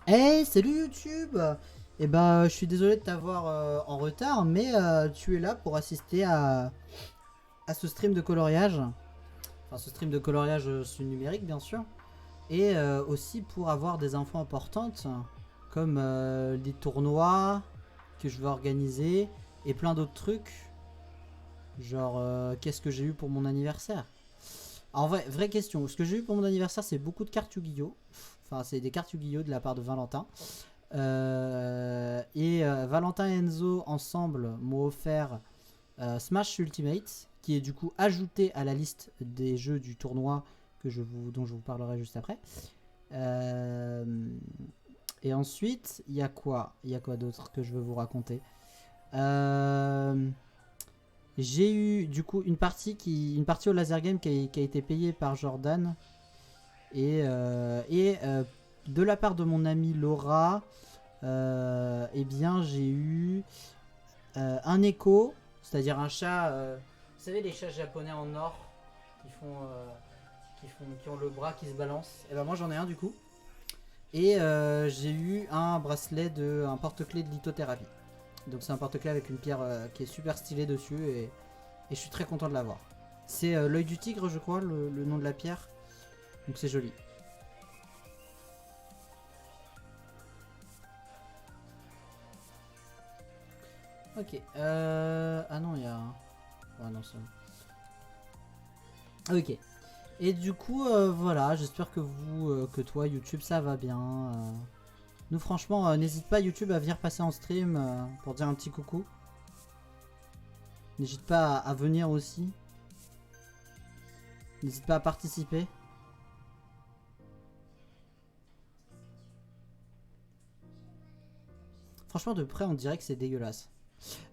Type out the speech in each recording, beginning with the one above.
Hey, salut YouTube! Eh ben, je suis désolé de t'avoir en retard, mais tu es là pour assister à ce stream de coloriage. Enfin, ce stream de coloriage sur numérique, bien sûr. Et aussi pour avoir des infos importantes, comme des tournois que je vais organiser et plein d'autres trucs. Genre, qu'est-ce que j'ai eu pour mon anniversaire? En vrai, vraie question. Ce que j'ai eu pour mon anniversaire, c'est beaucoup de cartes Yu-Gi-Oh! Enfin, c'est des cartes Yu-Gi-Oh! De la part de Valentin. Valentin et Enzo ensemble m'ont offert Smash Ultimate, qui est du coup ajouté à la liste des jeux du tournoi dont je vous parlerai juste après. Euh, et ensuite, il y a quoi? Il y a quoi d'autre que je veux vous raconter? Euh, j'ai eu du coup une partie au laser game qui a été payée par Jordan et de la part de mon amie Laura, eh bien j'ai eu un écho, c'est-à-dire un chat. Vous savez les chats japonais en or qui font, qui ont le bras qui se balance. Et ben moi j'en ai un du coup. Et j'ai eu un bracelet un porte-clés de lithothérapie. Donc c'est un porte-clés avec une pierre qui est super stylée dessus et je suis très content de l'avoir. C'est l'œil du tigre je crois le nom de la pierre. Donc c'est joli. Ok. Ah non il y a. Ouais non c'est. Ok. Et du coup, voilà, j'espère que toi, YouTube, ça va bien. Nous, franchement, n'hésite pas, YouTube, à venir passer en stream pour dire un petit coucou. N'hésite pas à venir aussi. N'hésite pas à participer. Franchement, de près, on dirait que c'est dégueulasse.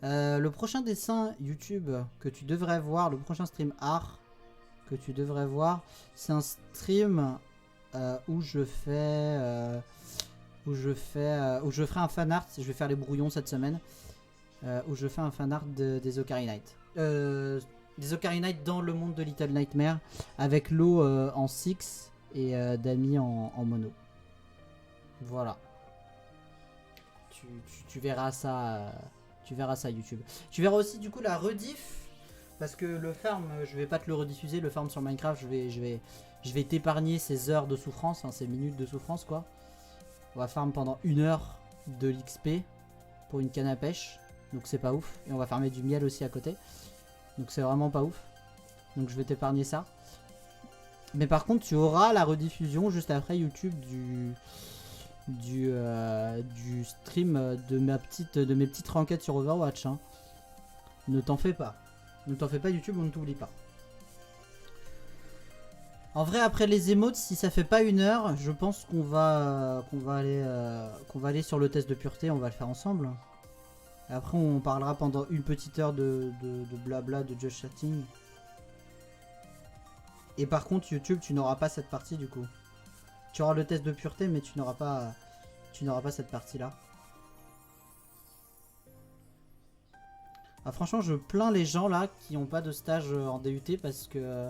Le prochain dessin YouTube que tu devrais voir, le prochain stream art que tu devrais voir, c'est un stream où je fais. Où je ferai un fan art. Je vais faire les brouillons cette semaine. Où je fais un fan art des Ocarina Knight. Des Ocarina Knight dans le monde de Little Nightmare avec l'eau en six et Dami en mono. Voilà. Tu verras ça. Tu verras ça YouTube. Tu verras aussi du coup la rediff. Parce que le farm, je vais pas te le rediffuser. Le farm sur Minecraft, je vais t'épargner ces heures de souffrance, hein, ces minutes de souffrance quoi. On va farm pendant 1 heure de l'XP pour une canne à pêche. Donc c'est pas ouf. Et on va farmer du miel aussi à côté. Donc c'est vraiment pas ouf. Donc je vais t'épargner ça. Mais par contre, tu auras la rediffusion juste après YouTube du stream de mes petites renquêtes sur Overwatch. Hein. Ne t'en fais pas. Ne t'en fais pas YouTube, on ne t'oublie pas. En vrai, après les émotes, si ça fait pas 1 heure, je pense qu'on va aller sur le test de pureté, on va le faire ensemble. Et après, on parlera pendant une petite heure de blabla, de just chatting. Et par contre, YouTube, tu n'auras pas cette partie du coup. Tu auras le test de pureté, mais tu n'auras pas cette partie-là. Ah, franchement, je plains les gens là qui n'ont pas de stage en DUT parce que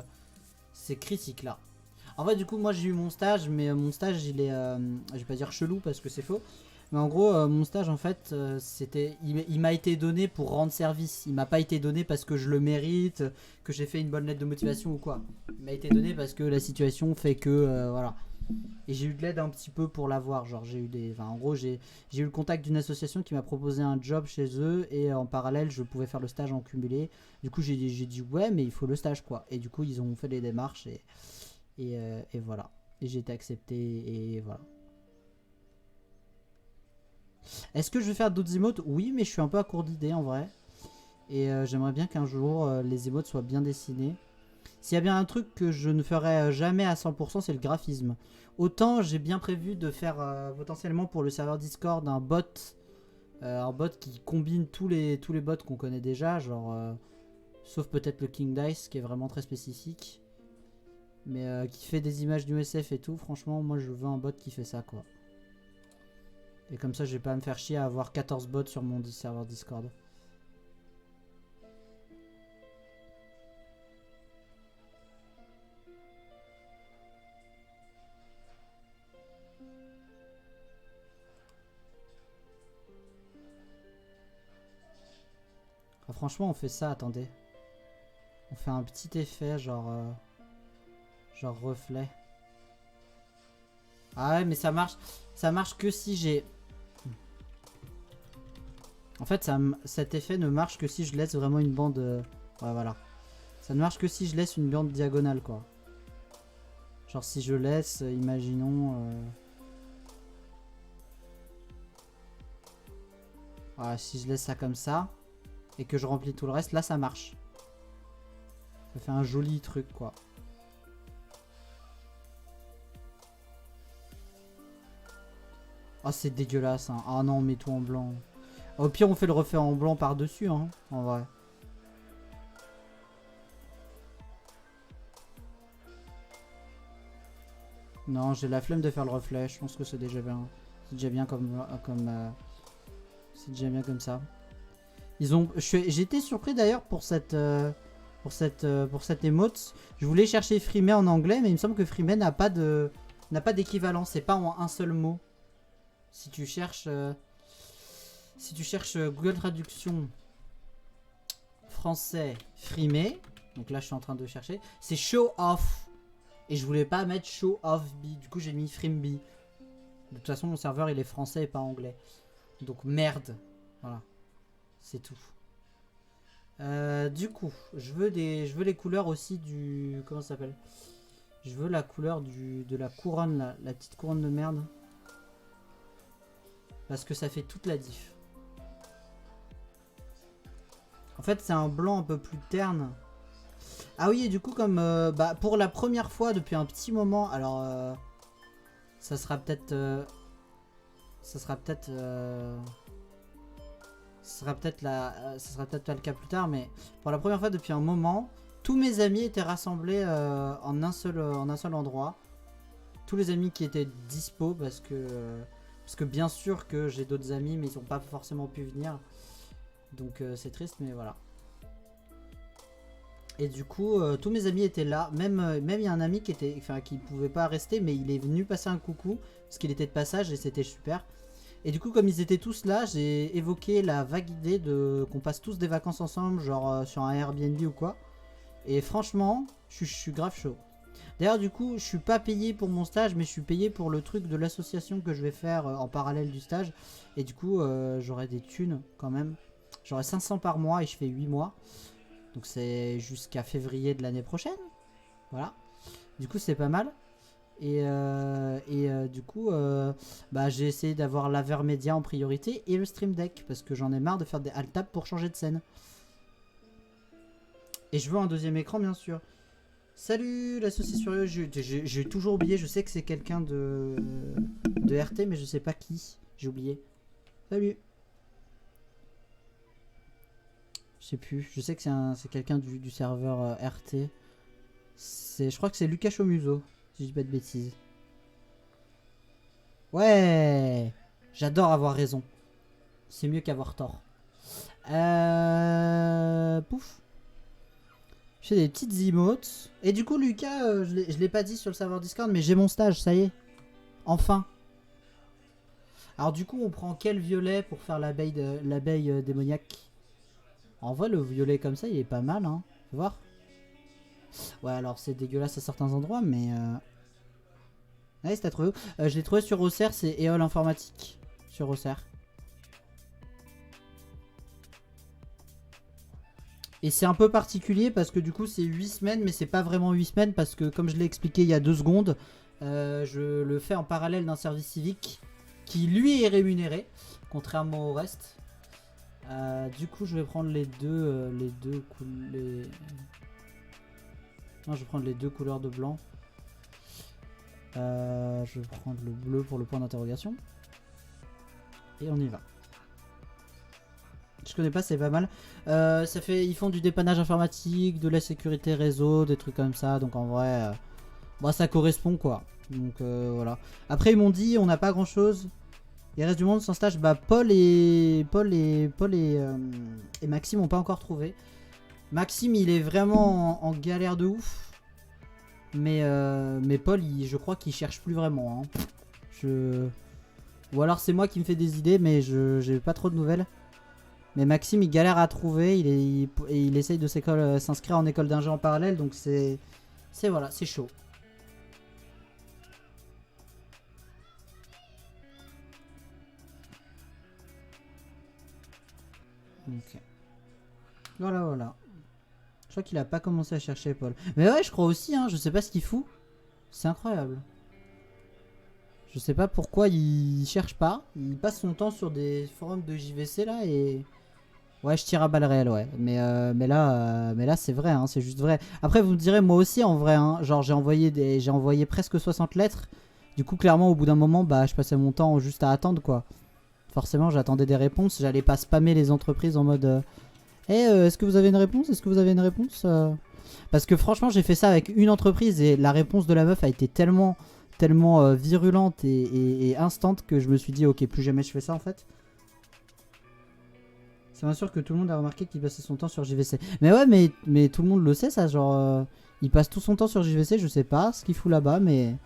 c'est critique là. En vrai, du coup, moi j'ai eu mon stage, mais mon stage il est, je vais pas dire chelou parce que c'est faux. Mais en gros, mon stage en fait, il m'a été donné pour rendre service. Il m'a pas été donné parce que je le mérite, que j'ai fait une bonne lettre de motivation ou quoi. Il m'a été donné parce que la situation fait que, voilà. Et j'ai eu de l'aide un petit peu pour l'avoir. Genre, j'ai eu des. Enfin, en gros, j'ai eu le contact d'une association qui m'a proposé un job chez eux et en parallèle, je pouvais faire le stage en cumulé. Du coup, j'ai dit ouais, mais il faut le stage quoi. Et du coup, ils ont fait les démarches et voilà. Et j'ai été accepté et voilà. Est-ce que je vais faire d'autres emotes? Oui, mais je suis un peu à court d'idées en vrai. Et j'aimerais bien qu'un jour les emotes soient bien dessinés. S'il y a bien un truc que je ne ferai jamais à 100%, c'est le graphisme. Autant j'ai bien prévu de faire potentiellement pour le serveur Discord un bot qui combine tous les bots qu'on connaît déjà, genre sauf peut-être le King Dice qui est vraiment très spécifique, mais qui fait des images du SF et tout. Franchement, moi je veux un bot qui fait ça quoi. Et comme ça, je vais pas me faire chier à avoir 14 bots sur mon serveur Discord. franchement, on fait ça, attendez. On fait un petit effet, genre reflet. Ah ouais, mais ça marche que si j'ai... En fait, cet effet ne marche que si je laisse vraiment une bande... Ouais, voilà. Ça ne marche que si je laisse une bande diagonale, quoi. Genre si je laisse, imaginons... Voilà, si je laisse ça comme ça, et que je remplis tout le reste, là ça marche. Ça fait un joli truc, quoi. Oh, c'est dégueulasse, hein. Ah non, on met tout en blanc. Au pire, on fait le refait en blanc par-dessus, hein, en vrai. Non, j'ai la flemme de faire le reflet. Je pense que c'est déjà bien. C'est déjà bien c'est déjà bien comme ça. J'étais surpris d'ailleurs pour cette emote. Je voulais chercher Freemay en anglais, mais il me semble que Freemay n'a pas d'équivalent. C'est pas en un seul mot. Si tu cherches Google Traduction français Freemay, donc là je suis en train de chercher, c'est show off. Et je voulais pas mettre show off B, du coup j'ai mis Freemby. De toute façon mon serveur il est français et pas anglais. Donc merde. Voilà. C'est tout. Du coup, je veux les couleurs aussi du... Comment ça s'appelle? Je veux la couleur de la couronne là, la petite couronne de merde. Parce que ça fait toute la diff. En fait c'est un blanc un peu plus terne. Ah oui, et du coup comme pour la première fois depuis un petit moment, alors ça sera peut-être pas le cas plus tard, mais pour la première fois depuis un moment, tous mes amis étaient rassemblés en un seul endroit. Tous les amis qui étaient dispo parce que bien sûr que j'ai d'autres amis mais ils n'ont pas forcément pu venir. Donc c'est triste mais voilà. Et du coup, tous mes amis étaient là. Même il y a un ami qui pouvait pas rester, mais il est venu passer un coucou parce qu'il était de passage et c'était super. Et du coup, comme ils étaient tous là, j'ai évoqué la vague idée de qu'on passe tous des vacances ensemble, genre sur un Airbnb ou quoi. Et franchement, je suis grave chaud. D'ailleurs, du coup, je suis pas payé pour mon stage, mais je suis payé pour le truc de l'association que je vais faire en parallèle du stage. Et du coup, j'aurai des thunes quand même. J'aurai 500 par mois et je fais 8 mois. Donc c'est jusqu'à février de l'année prochaine. Voilà. Du coup c'est pas mal. Et du coup j'ai essayé d'avoir l'Avermedia en priorité et le Stream Deck. Parce que j'en ai marre de faire des alt tab pour changer de scène. Et je veux un deuxième écran bien sûr. Salut la saucisse furieuse. J'ai toujours oublié. Je sais que c'est quelqu'un de RT mais je sais pas qui. J'ai oublié. Salut. Je sais plus, je sais que c'est quelqu'un du serveur RT. Je crois que c'est Lucas Chomuso, si je dis pas de bêtises. Ouais, j'adore avoir raison. C'est mieux qu'avoir tort. Pouf. Je fais des petites emotes. Et du coup, Lucas, je l'ai pas dit sur le serveur Discord, mais j'ai mon stage, ça y est. Enfin. Alors du coup, on prend quel violet pour faire l'abeille démoniaque? En vrai, le violet comme ça, il est pas mal, hein. Faut voir. Ouais, alors c'est dégueulasse à certains endroits, mais... Ouais, c'est trouvé où? Je l'ai trouvé sur Auxerre, c'est Éole Informatique. Sur Auxerre. Et c'est un peu particulier parce que du coup, c'est 8 semaines, mais c'est pas vraiment 8 semaines parce que, comme je l'ai expliqué il y a 2 secondes, je le fais en parallèle d'un service civique qui, lui, est rémunéré, contrairement au reste. Du coup, je vais prendre Non, je vais prendre les deux couleurs de blanc. Je vais prendre le bleu pour le point d'interrogation. Et on y va. Je connais pas, c'est pas mal. Ils font du dépannage informatique, de la sécurité réseau, des trucs comme ça. Donc en vrai, ça correspond quoi. Donc voilà. Après ils m'ont dit, on n'a pas grand chose. Il reste du monde sans stage. Paul et Maxime n'ont pas encore trouvé. Maxime il est vraiment en galère de ouf. Mais Paul je crois qu'il cherche plus vraiment. Hein. Ou alors c'est moi qui me fais des idées mais j'ai pas trop de nouvelles. Mais Maxime, il galère à trouver. Il essaye de s'inscrire en école d'ingé en parallèle. Donc voilà, c'est chaud. Ok. Voilà, voilà. Je crois qu'il a pas commencé à chercher Paul. Mais ouais, je crois aussi, hein. Je sais pas ce qu'il fout. C'est incroyable. Je sais pas pourquoi il cherche pas. Il passe son temps sur des forums de JVC là et... Ouais, je tire à balles réelles, ouais. Mais là c'est vrai, hein, c'est juste vrai. Après, vous me direz, moi aussi, en vrai, hein, genre j'ai envoyé presque 60 lettres. Du coup, clairement, au bout d'un moment, bah, je passais mon temps juste à attendre, quoi. Forcément, j'attendais des réponses. J'allais pas spammer les entreprises en mode... est-ce que vous avez une réponse? Est-ce que vous avez une réponse Parce que franchement, j'ai fait ça avec une entreprise et la réponse de la meuf a été tellement virulente et instante que je me suis dit, ok, plus jamais je fais ça, en fait. C'est bien sûr que tout le monde a remarqué qu'il passait son temps sur JVC. Mais ouais, mais tout le monde le sait, ça. Genre, il passe tout son temps sur JVC. Je sais pas ce qu'il fout là-bas, mais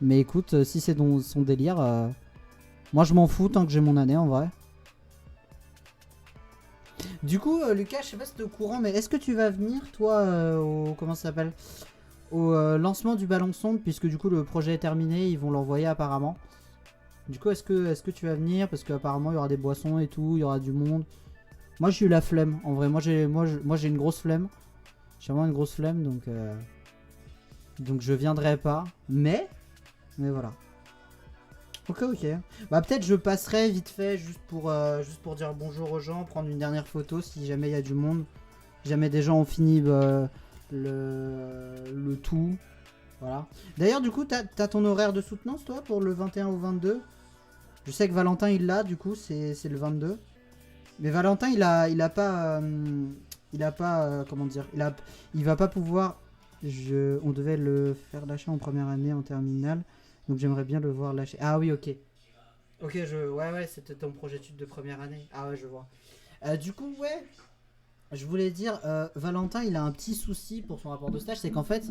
écoute, si c'est son délire, moi je m'en fous tant que j'ai mon année en vrai. Du coup, Lucas, je sais pas si t'es au courant, mais est-ce que tu vas venir, toi, au comment ça s'appelle, au lancement du ballon sonde, puisque du coup le projet est terminé, ils vont l'envoyer apparemment. Du coup, est-ce que tu vas venir, parce qu'apparemment il y aura des boissons et tout, il y aura du monde. Moi j'ai eu la flemme, en vrai. Moi j'ai une grosse flemme. J'ai vraiment une grosse flemme, donc je viendrai pas. Mais voilà. Ok. Bah peut-être je passerai vite fait juste pour dire bonjour aux gens, prendre une dernière photo si jamais il y a du monde. Si jamais des gens ont fini le tout. Voilà. D'ailleurs du coup t'as ton horaire de soutenance toi pour le 21 ou 22. Je sais que Valentin il l'a, du coup c'est le 22. Mais Valentin, il a pas, comment dire, il va pas pouvoir. On devait le faire lâcher en première année en terminale, donc j'aimerais bien le voir lâcher. Ah oui, ok. Ok, ouais, c'était ton projet d'étude de première année. Ah ouais, je vois. Du coup, ouais, je voulais dire, Valentin, il a un petit souci pour son rapport de stage, c'est qu'en fait,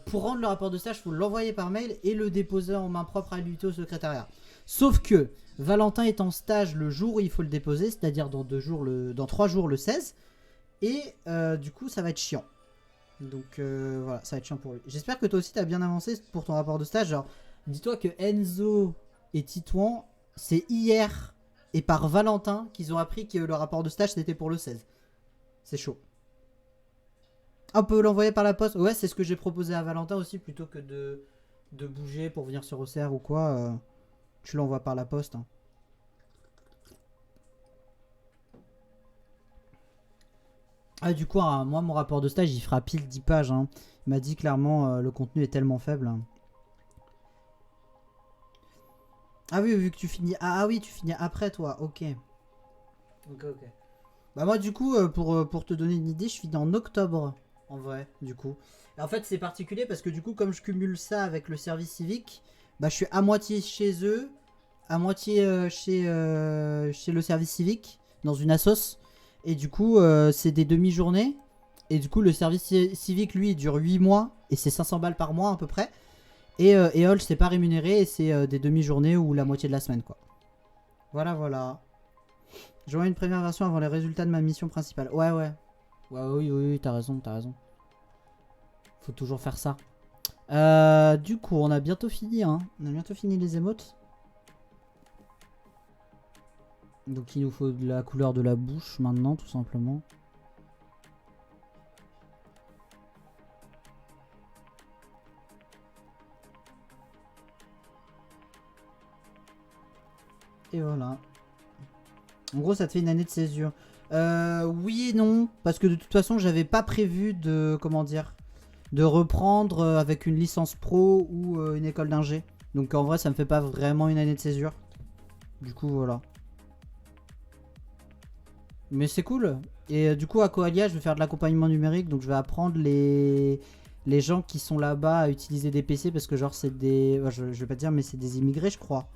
pour rendre le rapport de stage, il faut l'envoyer par mail et le déposer en main propre à l'unité au secrétariat. Sauf que Valentin est en stage le jour où il faut le déposer, c'est-à-dire dans 3 jours le 16. Et du coup, ça va être chiant. Donc voilà, ça va être chiant pour lui. J'espère que toi aussi, tu as bien avancé pour ton rapport de stage. Genre, dis-toi que Enzo et Titouan, c'est hier et par Valentin qu'ils ont appris que le rapport de stage, c'était pour le 16. C'est chaud. On peut l'envoyer par la poste. Ouais, c'est ce que j'ai proposé à Valentin aussi, plutôt que de bouger pour venir sur OCR ou quoi. Tu l'envoies par la poste. Hein. Ah, du coup, hein, moi, mon rapport de stage, il fera pile 10 pages. Hein. Il m'a dit clairement, le contenu est tellement faible. Hein. Ah oui, vu que tu finis... Ah oui, tu finis après, toi. Ok. Ok. Bah moi, du coup, pour te donner une idée, je finis en octobre. En vrai, du coup. Et en fait, c'est particulier parce que du coup, comme je cumule ça avec le service civique, bah je suis à moitié chez eux, à moitié chez le service civique, dans une assos. Et du coup, c'est des demi-journées. Et du coup, le service civique, lui, il dure 8 mois. Et c'est 500 balles par mois, à peu près. Et Hall, c'est pas rémunéré. Et c'est des demi-journées ou la moitié de la semaine, quoi. Voilà. J'aurai une première version avant les résultats de ma mission principale. Ouais. Oui, t'as raison. Faut toujours faire ça. Du coup, on a bientôt fini, hein. On a bientôt fini les émotes. Donc il nous faut de la couleur de la bouche maintenant, tout simplement. Et voilà. En gros, ça te fait une année de césure. Oui et non, parce que de toute façon, j'avais pas prévu de, comment dire, de reprendre avec une licence pro ou une école d'ingé. Donc en vrai, ça me fait pas vraiment une année de césure. Du coup, voilà. Mais c'est cool. Et du coup, à Coalia, je vais faire de l'accompagnement numérique. Donc je vais apprendre les gens qui sont là-bas à utiliser des PC. Parce que genre, c'est des... Je vais pas te dire, mais c'est des immigrés, je crois.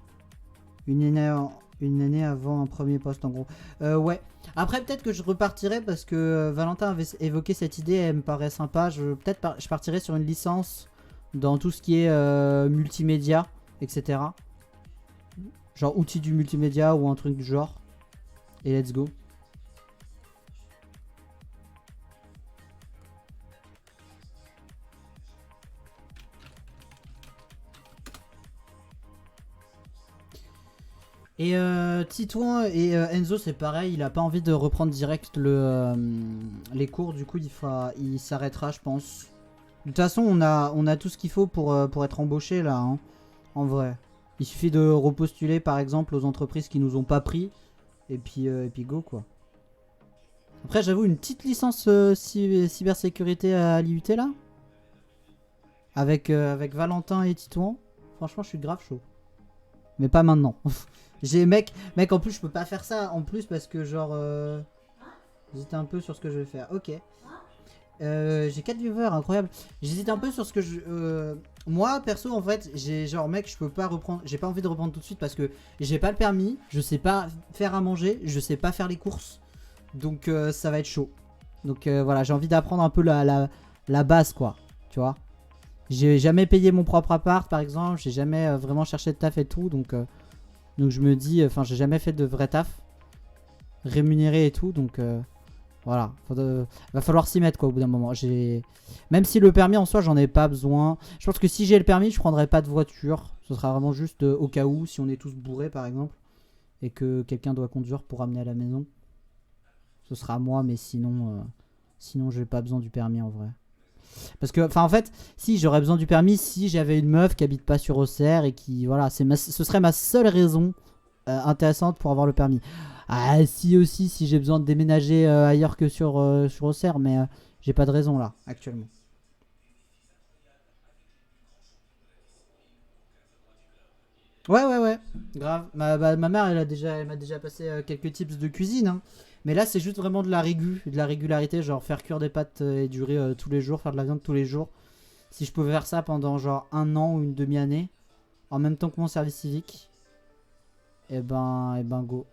Une année avant un premier poste, en gros. Ouais. Après, peut-être que je repartirai parce que Valentin avait évoqué cette idée. Elle me paraît sympa. Peut-être je partirai sur une licence dans tout ce qui est multimédia, etc. Genre outils du multimédia ou un truc du genre. Et let's go. Et Titouan et Enzo c'est pareil, il a pas envie de reprendre direct les cours, du coup il s'arrêtera je pense. De toute façon on a tout ce qu'il faut pour être embauché là, hein, en vrai. Il suffit de repostuler par exemple aux entreprises qui nous ont pas pris, et puis go quoi. Après j'avoue une petite licence cybersécurité à l'IUT là, avec Valentin et Titouan, franchement je suis grave chaud. Mais pas maintenant. J'ai mec en plus je peux pas faire ça en plus parce que genre j'hésite un peu sur ce que je vais faire. Ok. J'ai 4 viewers, incroyable. J'hésite un peu sur ce que je moi perso en fait, j'ai genre mec, je peux pas reprendre, j'ai pas envie de reprendre tout de suite parce que j'ai pas le permis, je sais pas faire à manger, je sais pas faire les courses. Donc ça va être chaud. Donc voilà, j'ai envie d'apprendre un peu la base quoi, tu vois. J'ai jamais payé mon propre appart par exemple, j'ai jamais vraiment cherché de taf et tout donc je me dis, enfin j'ai jamais fait de vrai taf rémunéré et tout, donc voilà, va falloir s'y mettre quoi au bout d'un moment. Même si le permis en soi j'en ai pas besoin, je pense que si j'ai le permis je prendrai pas de voiture, ce sera vraiment juste au cas où si on est tous bourrés par exemple et que quelqu'un doit conduire pour ramener à la maison, ce sera moi, mais sinon j'ai pas besoin du permis en vrai. Parce que, enfin en fait, si j'aurais besoin du permis si j'avais une meuf qui habite pas sur Auxerre et qui, voilà, ce serait ma seule raison intéressante pour avoir le permis. Ah si aussi, si j'ai besoin de déménager ailleurs que sur Auxerre, mais j'ai pas de raison là, actuellement. Ouais, grave. Ma mère, elle m'a déjà passé quelques tips de cuisine, hein. Mais là, c'est juste vraiment de la régularité, genre faire cuire des pâtes et du riz tous les jours, faire de la viande tous les jours. Si je pouvais faire ça pendant genre un an ou une demi-année, en même temps que mon service civique, et ben go.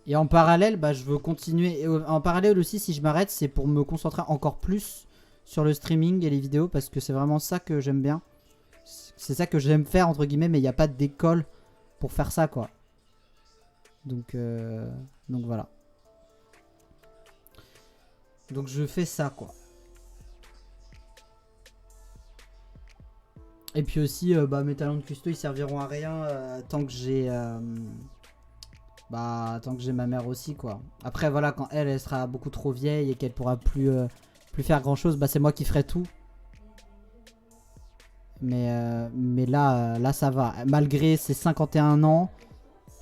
Et en parallèle, bah, je veux continuer. Et en parallèle aussi, si je m'arrête, c'est pour me concentrer encore plus sur le streaming et les vidéos parce que c'est vraiment ça que j'aime bien. C'est ça que j'aime faire, entre guillemets, mais il n'y a pas d'école pour faire ça, quoi. Donc, donc voilà. Donc je fais ça, quoi. Et puis aussi, bah, mes talents de custo, ils serviront à rien tant que j'ai ma mère aussi, quoi. Après, voilà, quand elle sera beaucoup trop vieille et qu'elle pourra plus faire grand chose, bah c'est moi qui ferai tout. Mais là ça va. Malgré ses 51 ans,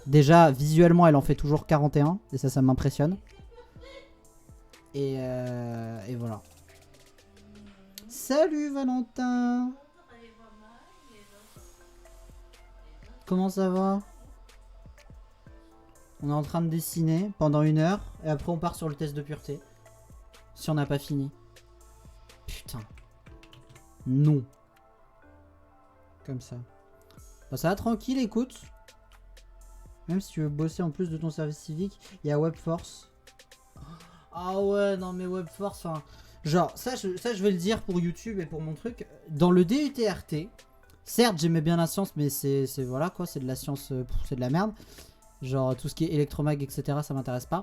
déjà visuellement elle en fait toujours 41. Et ça m'impressionne. Et voilà. Salut Valentin. Comment ça va? On est en train de dessiner pendant 1 heure. Et après on part sur le test de pureté. Si on n'a pas fini. Putain. Non. Comme ça. Bah, ça va tranquille, écoute. Même si tu veux bosser en plus de ton service civique, il y a Webforce. Ah ouais, non mais Webforce, enfin... Genre, ça je vais le dire pour YouTube et pour mon truc. Dans le DUT-RT, certes j'aimais bien la science, mais c'est voilà quoi, c'est de la science, c'est de la merde. Genre tout ce qui est électromag, etc., ça m'intéresse pas.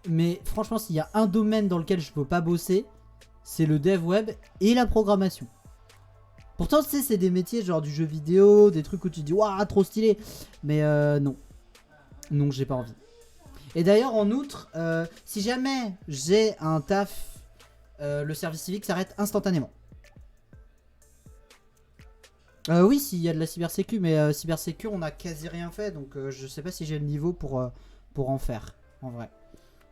Mais franchement, s'il y a un domaine dans lequel je peux pas bosser, c'est le dev web et la programmation. Pourtant, tu sais, c'est des métiers genre du jeu vidéo, des trucs où tu te dis waouh, trop stylé. Mais non. Non, j'ai pas envie. Et d'ailleurs, en outre, si jamais j'ai un taf, le service civique s'arrête instantanément. Oui, s'il y a de la cybersécu, mais cybersécu, on a quasi rien fait. Donc, je sais pas si j'ai le niveau pour en faire, en vrai.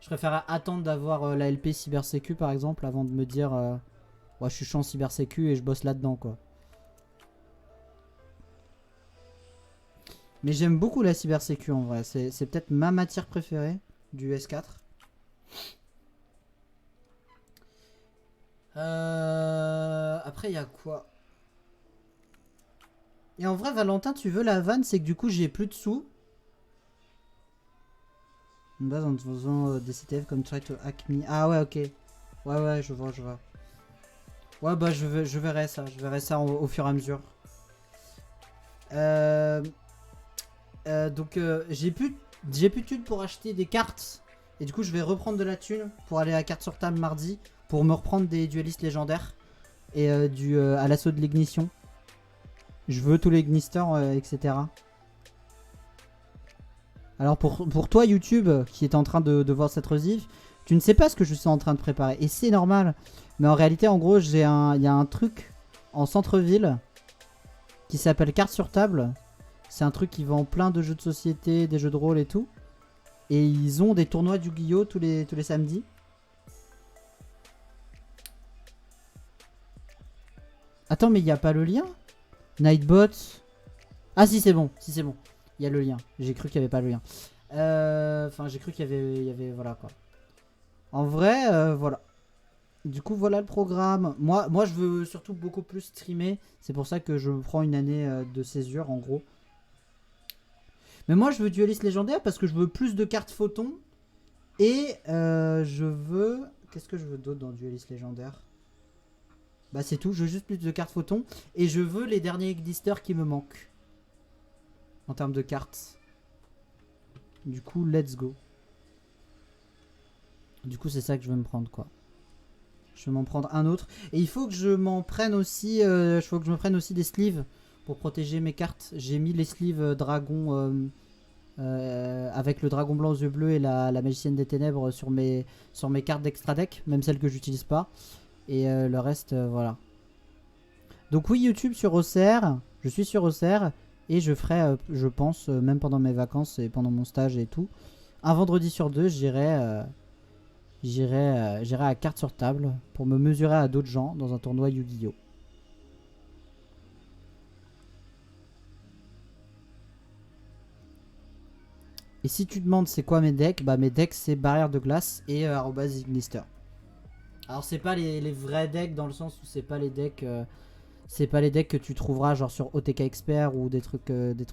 Je préfère attendre d'avoir la LP cybersécu, par exemple, avant de me dire ouais, je suis chaud en cybersécu et je bosse là-dedans, quoi. Mais j'aime beaucoup la cybersécu en vrai. C'est peut-être ma matière préférée du S4. Après, il y a quoi? Et en vrai, Valentin, tu veux la vanne? C'est que du coup, j'ai plus de sous. Une base en faisant des CTF comme Try to Hack Me. Ah ouais, ok. Ouais, je vois. Ouais, bah, je verrai ça. Je verrai ça au fur et à mesure. Donc j'ai plus de thunes pour acheter des cartes. Et du coup je vais reprendre de la thune pour aller à carte sur table mardi. Pour me reprendre des duellistes légendaires. Et à l'assaut de l'ignition. Je veux tous les Gnisters, etc. Alors pour toi YouTube qui est en train de voir cette rediff, tu ne sais pas ce que je suis en train de préparer. Et c'est normal. Mais en réalité en gros il y a un truc en centre-ville qui s'appelle Carte sur table. C'est un truc qui vend plein de jeux de société, des jeux de rôle et tout. Et ils ont des tournois du Yu-Gi-Oh tous les samedis. Attends mais il n'y a pas le lien Nightbot. Ah si c'est bon, si c'est bon. Il y a le lien. J'ai cru qu'il n'y avait pas le lien. Enfin j'ai cru qu'il y avait voilà quoi. En vrai voilà. Du coup voilà le programme. Moi je veux surtout beaucoup plus streamer. C'est pour ça que je me prends une année de césure en gros. Mais moi je veux dueliste légendaire parce que je veux plus de cartes photons. Et je veux... Qu'est-ce que je veux d'autre dans dueliste légendaire? Bah c'est tout, je veux juste plus de cartes photons. Et je veux les derniers glisters qui me manquent. En termes de cartes. Du coup, let's go. Du coup, c'est ça que je veux me prendre, quoi. Je vais m'en prendre un autre. Et il faut que je m'en prenne aussi... il faut que je me prenne aussi des sleeves pour protéger mes cartes. J'ai mis les sleeves dragon... avec le dragon blanc aux yeux bleus et la magicienne des ténèbres sur mes cartes d'extra deck. Même celles que j'utilise pas. Et le reste, voilà. Donc oui, YouTube sur OCR. Je suis sur OCR. Et je ferai, je pense, même pendant mes vacances et pendant mon stage et tout, un vendredi sur deux, j'irai à carte sur table pour me mesurer à d'autres gens dans un tournoi Yu-Gi-Oh! Et si tu demandes c'est quoi mes decks, bah mes decks c'est barrière de glace et @ignister. Alors c'est pas les vrais decks dans le sens où c'est pas les decks que tu trouveras genre sur OTK Expert ou des trucs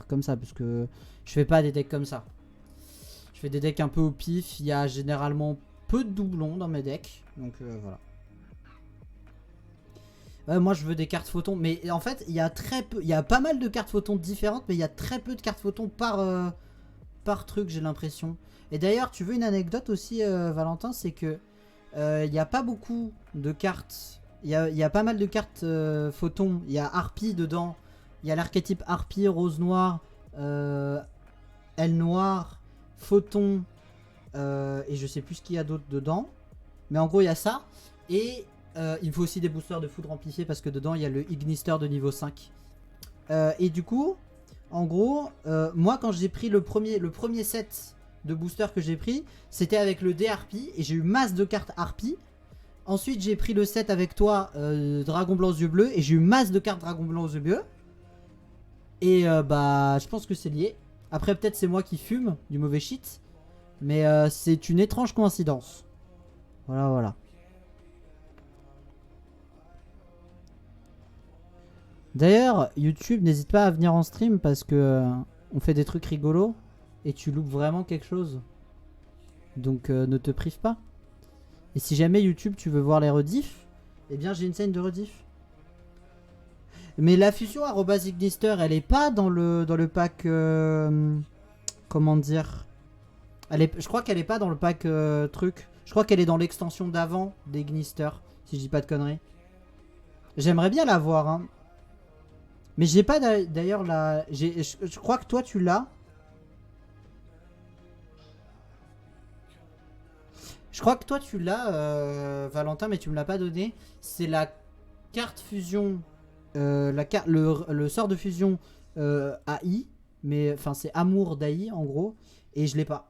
comme ça, parce que je fais pas des decks comme ça. Je fais des decks un peu au pif, il y a généralement peu de doublons dans mes decks, donc voilà. Ouais, moi je veux des cartes photons, mais en fait il y a très peu, il y a pas mal de cartes photons différentes, mais il y a très peu de cartes photons par truc, j'ai l'impression. Et d'ailleurs, tu veux une anecdote aussi, Valentin, c'est que il n'y a pas beaucoup de cartes. Il y a pas mal de cartes photons. Il y a Harpie dedans. Il y a l'archétype Harpie, rose noire, aile noire, photon. Et je sais plus ce qu'il y a d'autre dedans. Mais en gros, il y a ça. Et il faut aussi des boosters de foudre amplifiés parce que dedans, il y a le Ignister de niveau 5. Et du coup, en gros, moi, quand j'ai pris le premier set de boosters que j'ai pris, c'était avec le dé Harpie. Et j'ai eu masse de cartes Harpie. Ensuite, j'ai pris le set avec toi, Dragon Blanc aux yeux bleus, et j'ai eu masse de cartes Dragon Blanc aux yeux bleus. Et bah, je pense que c'est lié. Après, peut-être c'est moi qui fume du mauvais shit. Mais c'est une étrange coïncidence. Voilà, voilà. D'ailleurs, YouTube, n'hésite pas à venir en stream parce que on fait des trucs rigolos. Et tu loupes vraiment quelque chose. Donc ne te prive pas. Et si jamais YouTube tu veux voir les rediffs, eh bien j'ai une scène de rediff. Mais la fusion @ignister, elle est pas dans le pack comment dire, je crois qu'elle est pas dans le pack truc. Je crois qu'elle est dans l'extension d'avant d'Ignister, si je dis pas de conneries. J'aimerais bien la voir hein. Mais j'ai pas d'ailleurs la je crois que toi tu l'as. Je crois que toi tu l'as, Valentin, mais tu me l'as pas donné. C'est la carte fusion, le sort de fusion AI, mais enfin c'est Amour d'AI en gros, et je l'ai pas.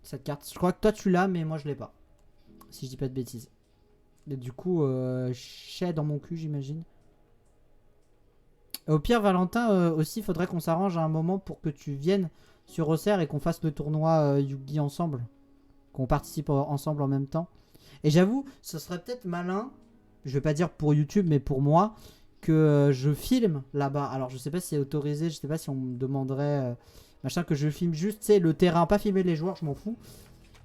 Cette carte, je crois que toi tu l'as, mais moi je l'ai pas. Si je dis pas de bêtises. Et du coup, chais dans mon cul, j'imagine. Au pire, Valentin, aussi, faudrait qu'on s'arrange à un moment pour que tu viennes sur Auxerre et qu'on fasse le tournoi Yu-Gi ensemble. Qu'on participe ensemble en même temps. Et j'avoue, ce serait peut-être malin, je vais pas dire pour YouTube, mais pour moi, que je filme là-bas. Alors je sais pas si c'est autorisé, je sais pas si on me demanderait machin, que je filme juste, tu sais, le terrain, pas filmer les joueurs, je m'en fous,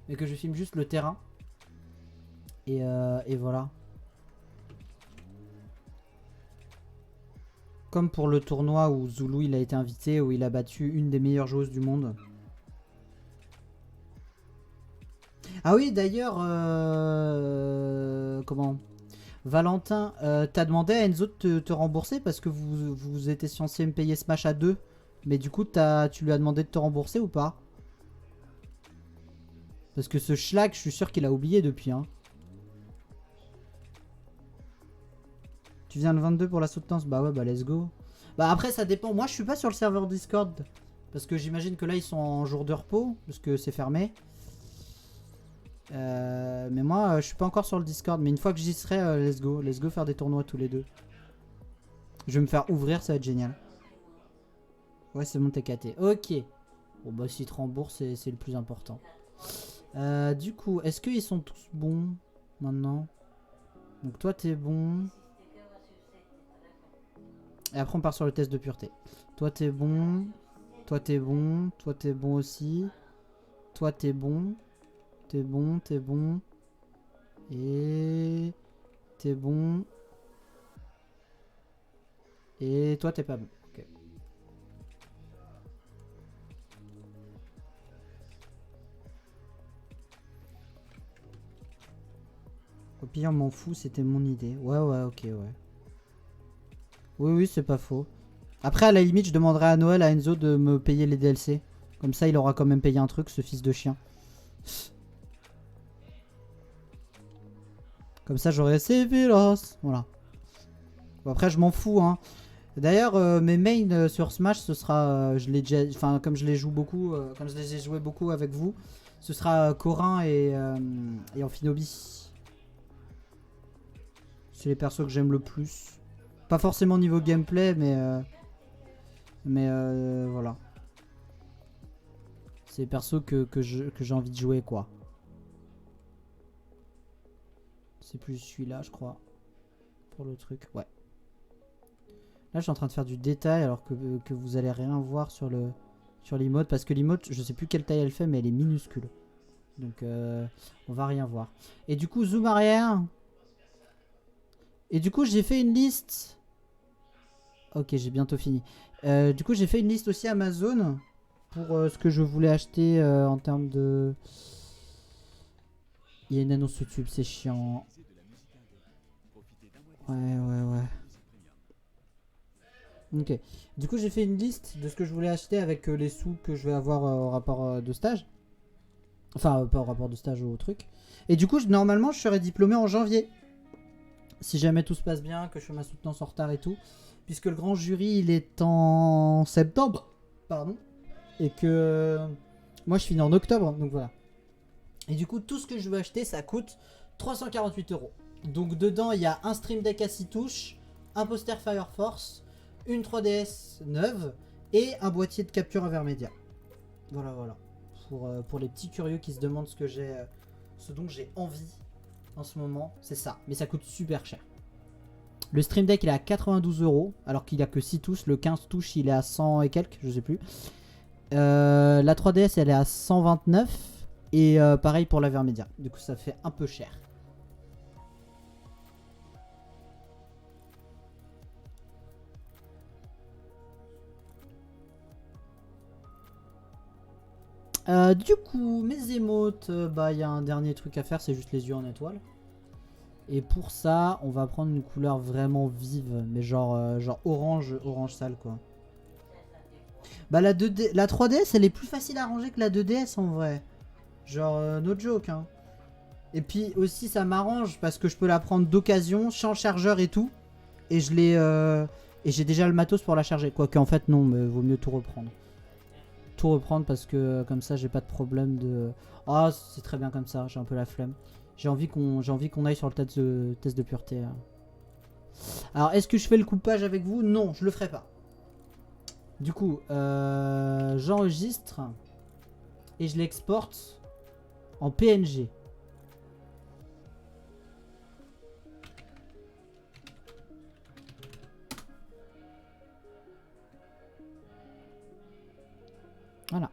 mais que je filme juste le terrain. Et voilà. Comme pour le tournoi où Zulu il a été invité, où il a battu une des meilleures joueuses du monde. Ah oui, d'ailleurs, comment Valentin, t'as demandé à Enzo de te rembourser parce que vous étiez censé me payer Smash à 2. Mais du coup, tu lui as demandé de te rembourser ou pas? Parce que ce schlag, je suis sûr qu'il a oublié depuis. Hein. Tu viens le 22 pour la soutenance? Bah ouais, bah let's go. Bah après, ça dépend. Moi, je suis pas sur le serveur Discord. Parce que j'imagine que là, ils sont en jour de repos. Parce que c'est fermé. Mais moi, je suis pas encore sur le Discord. Mais une fois que j'y serai, let's go. Let's go faire des tournois tous les deux. Je vais me faire ouvrir, ça va être génial. Ouais, c'est mon TKT. Ok. Bon, bah, s'ils te remboursent, c'est le plus important. Du coup, est-ce qu'ils sont tous bons maintenant? Donc, toi, t'es bon. Et après, on part sur le test de pureté. Toi, t'es bon. Toi, t'es bon. Toi, t'es bon aussi. Toi, t'es bon. T'es bon, t'es bon. Et... T'es bon. Et toi, t'es pas bon. Ok. Au pire, m'en fous, c'était mon idée. Ouais, ouais, ok, ouais. Oui, oui, c'est pas faux. Après, à la limite, je demanderai à Noël, à Enzo, de me payer les DLC. Comme ça, il aura quand même payé un truc, ce fils de chien. Comme ça, j'aurai ses vélos. Voilà. Bon, après, je m'en fous, hein. D'ailleurs, mes mains sur Smash, ce sera... je l'ai déjà... Enfin, comme je les joue beaucoup, comme je les ai joué beaucoup avec vous, ce sera Corin et Amphinobi. C'est les persos que j'aime le plus. Pas forcément niveau gameplay, mais voilà. C'est les persos que j'ai envie de jouer, quoi. C'est plus celui-là, je crois. Pour le truc, ouais. Là, je suis en train de faire du détail alors que vous allez rien voir sur l'emote. Parce que l'emote, je sais plus quelle taille elle fait, mais elle est minuscule. Donc, on va rien voir. Et du coup, zoom arrière. Et du coup, j'ai fait une liste. Ok, j'ai bientôt fini. Du coup, j'ai fait une liste aussi Amazon pour ce que je voulais acheter en termes de... Il y a une annonce YouTube, c'est chiant. Ouais, ouais, ouais. Ok. Du coup, j'ai fait une liste de ce que je voulais acheter avec les sous que je vais avoir au rapport de stage. Enfin, pas au rapport de stage ou au truc. Et du coup, normalement, je serai diplômé en janvier. Si jamais tout se passe bien, que je fais ma soutenance en retard et tout. Puisque le grand jury, il est en septembre. Pardon. Et que moi, je finis en octobre. Donc voilà. Et du coup, tout ce que je veux acheter, ça coûte 348 €. Donc dedans, il y a un Stream Deck à 6 touches, un poster Fire Force, une 3DS neuve et un boîtier de capture Avermedia. Voilà, voilà. Pour les petits curieux qui se demandent ce dont j'ai envie en ce moment, c'est ça. Mais ça coûte super cher. Le Stream Deck, il est à 92 € alors qu'il a que 6 touches. Le 15 touches, il est à 100 et quelques, je sais plus. La 3DS, elle est à 129. Et pareil pour l'Avermedia. Du coup, ça fait un peu cher. Du coup, mes émotes, bah il y a un dernier truc à faire, c'est juste les yeux en étoile. Et pour ça, on va prendre une couleur vraiment vive, mais genre orange sale quoi. Bah la 3DS, elle est plus facile à ranger que la 2DS en vrai. Genre no joke hein. Et puis aussi ça m'arrange parce que je peux la prendre d'occasion, sans chargeur et tout. Et je l'ai et j'ai déjà le matos pour la charger. Quoique en fait non, mais vaut mieux tout reprendre. Tout reprendre parce que comme ça j'ai pas de problème de... Ah c'est très bien comme ça, j'ai un peu la flemme. J'ai envie qu'on aille sur le test de pureté. Alors est-ce que je fais le coupage avec vous? Non, je le ferai pas. Du coup, j'enregistre et je l'exporte en PNG. Voilà.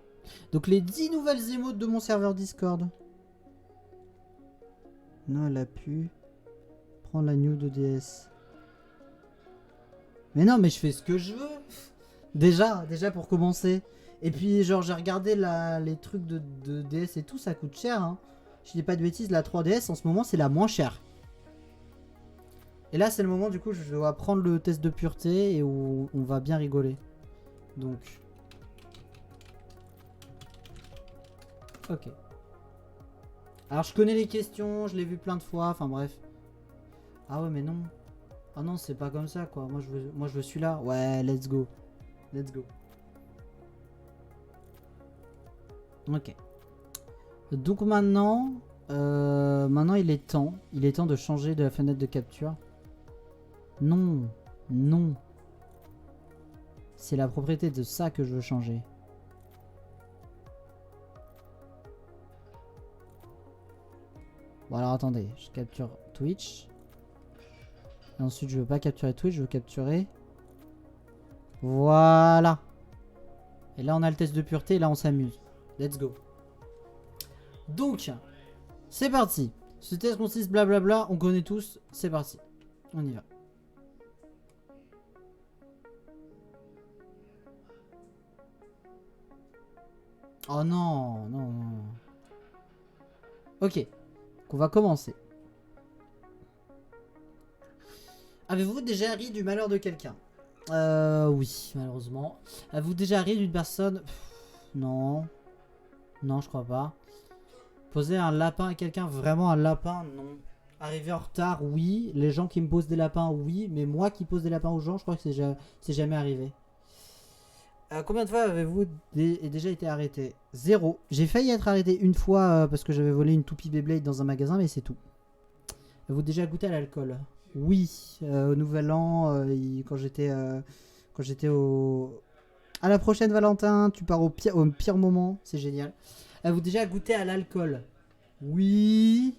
Donc les 10 nouvelles émotes de mon serveur Discord. Non, elle a pu prendre la New 2DS. Mais non, mais je fais ce que je veux. Déjà pour commencer. Et puis genre j'ai regardé les trucs de DS et tout, ça coûte cher. Hein. Je dis pas de bêtises, la 3DS en ce moment c'est la moins chère. Et là, c'est le moment, du coup, je dois prendre le test de pureté et où on va bien rigoler. Donc... Ok. Alors, je connais les questions, je l'ai vu plein de fois, enfin bref. Ah ouais, mais non. Ah non, c'est pas comme ça, quoi. Moi, je veux celui-là. Ouais, let's go. Let's go. Ok. Donc maintenant... maintenant, il est temps. Il est temps de changer de la fenêtre de capture. Non. Non. C'est la propriété de ça que je veux changer. Bon alors attendez, je capture Twitch. Et ensuite je veux pas capturer Twitch, je veux capturer... Voilà. Et là on a le test de pureté et là on s'amuse. Let's go. Donc, c'est parti. Ce test consiste blablabla, on connaît tous, c'est parti. On y va. Oh non, non, non. Ok, on va commencer. Avez-vous déjà ri du malheur de quelqu'un? Oui, malheureusement. Avez-vous déjà ri d'une personne? Non. Non, je crois pas. Poser un lapin à quelqu'un, vraiment un lapin, non. Arriver en retard, oui. Les gens qui me posent des lapins, oui. Mais moi qui pose des lapins aux gens, je crois que c'est jamais arrivé. Combien de fois avez-vous déjà été arrêté? Zéro. J'ai failli être arrêté une fois parce que j'avais volé une toupie Beyblade dans un magasin, mais c'est tout. Avez-vous déjà goûté à l'alcool? Oui. Au Nouvel An, quand j'étais au... À la prochaine Valentin, tu pars au pire moment, c'est génial. Avez-vous déjà goûté à l'alcool? Oui.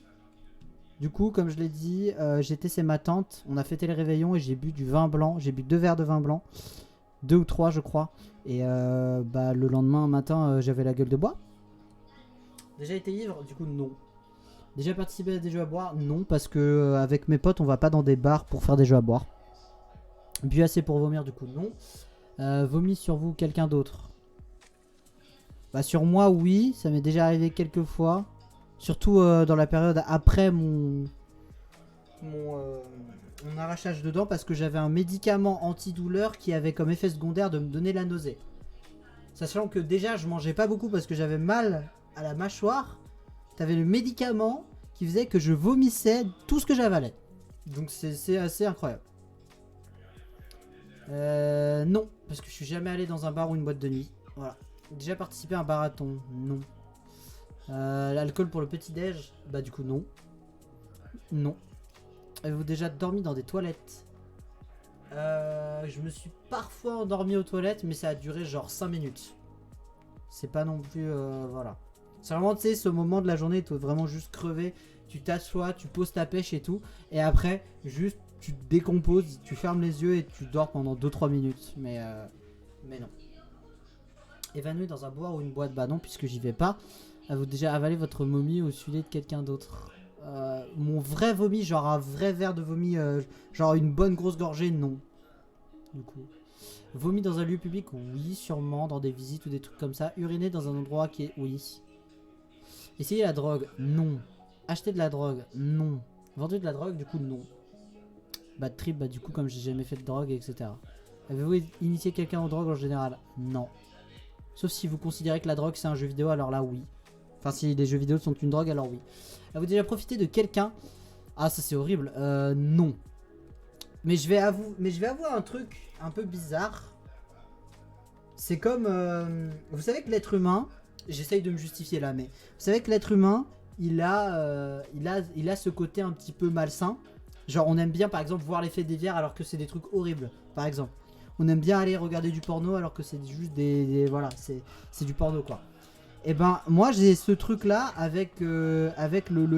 Du coup, comme je l'ai dit, j'étais chez ma tante, on a fêté le réveillon et j'ai bu du vin blanc. J'ai bu 2 verres de vin blanc, 2 ou 3 je crois. Et bah, le lendemain matin, j'avais la gueule de bois. Déjà été ivre? Du coup, non. Déjà participé à des jeux à boire? Non, parce que avec mes potes, on va pas dans des bars pour faire des jeux à boire. Bu assez pour vomir? Du coup, non. Vomi sur vous, quelqu'un d'autre? Bah, sur moi, oui, ça m'est déjà arrivé quelques fois. Surtout dans la période après mon, euh, mon arrachage de dents parce que j'avais un médicament antidouleur qui avait comme effet secondaire de me donner la nausée. Sachant que déjà je mangeais pas beaucoup parce que j'avais mal à la mâchoire. T'avais le médicament qui faisait que je vomissais tout ce que j'avalais. Donc c'est assez incroyable. Non, parce que je suis jamais allé dans un bar ou une boîte de nuit. Voilà. Déjà participé à un marathon? Non. L'alcool pour le petit-déj? Bah du coup non. Non. Avez-vous déjà dormi dans des toilettes? Je me suis parfois endormi aux toilettes, mais ça a duré genre 5 minutes. C'est pas non plus... voilà. C'est vraiment, tu sais, ce moment de la journée, tu es vraiment juste crevé. Tu t'assois, tu poses ta pêche et tout. Et après, juste, tu te décomposes, tu fermes les yeux et tu dors pendant 2-3 minutes. Mais non. Évanoui dans un bois ou une boîte? Bah non, puisque j'y vais pas. Avez-vous déjà avalé votre momie au sujet de quelqu'un d'autre? Mon vrai vomi, genre un vrai verre de vomi, genre une bonne grosse gorgée, non. Du coup. Vomi dans un lieu public? Oui, sûrement, dans des visites ou des trucs comme ça. Uriner dans un endroit qui est... Oui. Essayer la drogue? Non. Acheter de la drogue? Non. Vendre de la drogue? Du coup, non. Bad trip? Bah du coup, comme j'ai jamais fait de drogue, etc. Avez-vous initié quelqu'un aux drogues en général? Non. Sauf si vous considérez que la drogue c'est un jeu vidéo, alors là, oui. Enfin, si les jeux vidéo sont une drogue, alors oui. Avez-vous déjà profité de quelqu'un? Ah, ça c'est horrible. Non. Mais je vais avouer un truc un peu bizarre. C'est comme... vous savez que l'être humain... J'essaye de me justifier là, mais... Vous savez que l'être humain, il a ce côté un petit peu malsain. Genre, on aime bien, par exemple, voir les faits divers alors que c'est des trucs horribles, par exemple. On aime bien aller regarder du porno alors que c'est juste voilà, c'est du porno, quoi. Et ben, moi, j'ai ce truc-là avec le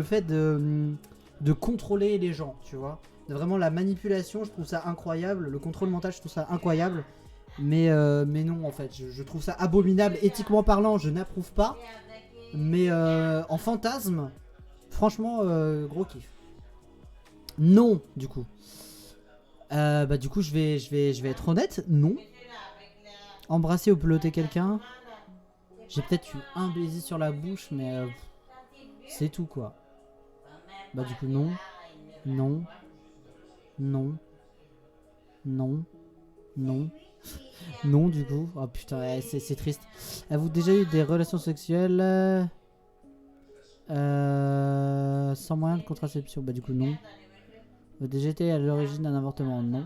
fait de contrôler les gens, tu vois. Vraiment, la manipulation, je trouve ça incroyable. Le contrôle mental, je trouve ça incroyable. Mais non, en fait, je trouve ça abominable. Éthiquement parlant, je n'approuve pas. Mais en fantasme, franchement, gros kiff. Non, du coup. Bah du coup, je vais être honnête. Non. Embrasser ou peloter quelqu'un? J'ai peut-être eu un baiser sur la bouche, mais c'est tout, quoi. Bah du coup, non. Non. Non. Non. Non. Non du coup. Oh putain, c'est triste. Avez-vous déjà eu des relations sexuelles sans moyen de contraception? Bah du coup non. Avez-vous déjà été à l'origine d'un avortement? Non.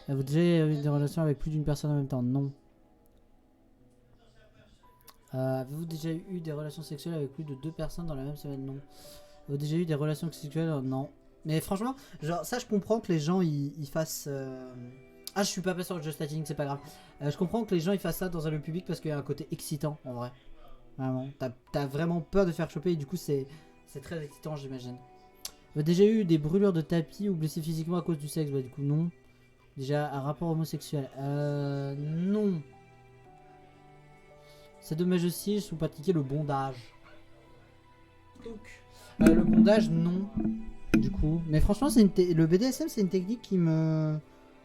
Avez-vous déjà eu des relations avec plus d'une personne en même temps? Non. Avez-vous déjà eu des relations sexuelles avec plus de 2 personnes dans la même semaine? Non. Avez-vous déjà eu des relations sexuelles? Non. Mais franchement, genre ça je comprends que les gens ils fassent... Ah je suis pas passé sur le just chatting, c'est pas grave. Je comprends que les gens ils fassent ça dans un lieu public parce qu'il y a un côté excitant en vrai. Vraiment. T'as vraiment peur de faire choper et du coup c'est très excitant j'imagine. Vous avez déjà eu des brûlures de tapis ou blessé physiquement à cause du sexe? Bah du coup non. Déjà un rapport homosexuel? Non. C'est dommage aussi, je suis pratiquer le bondage. Donc, le bondage, non. Du coup. Mais franchement, le BDSM, c'est une technique qui me...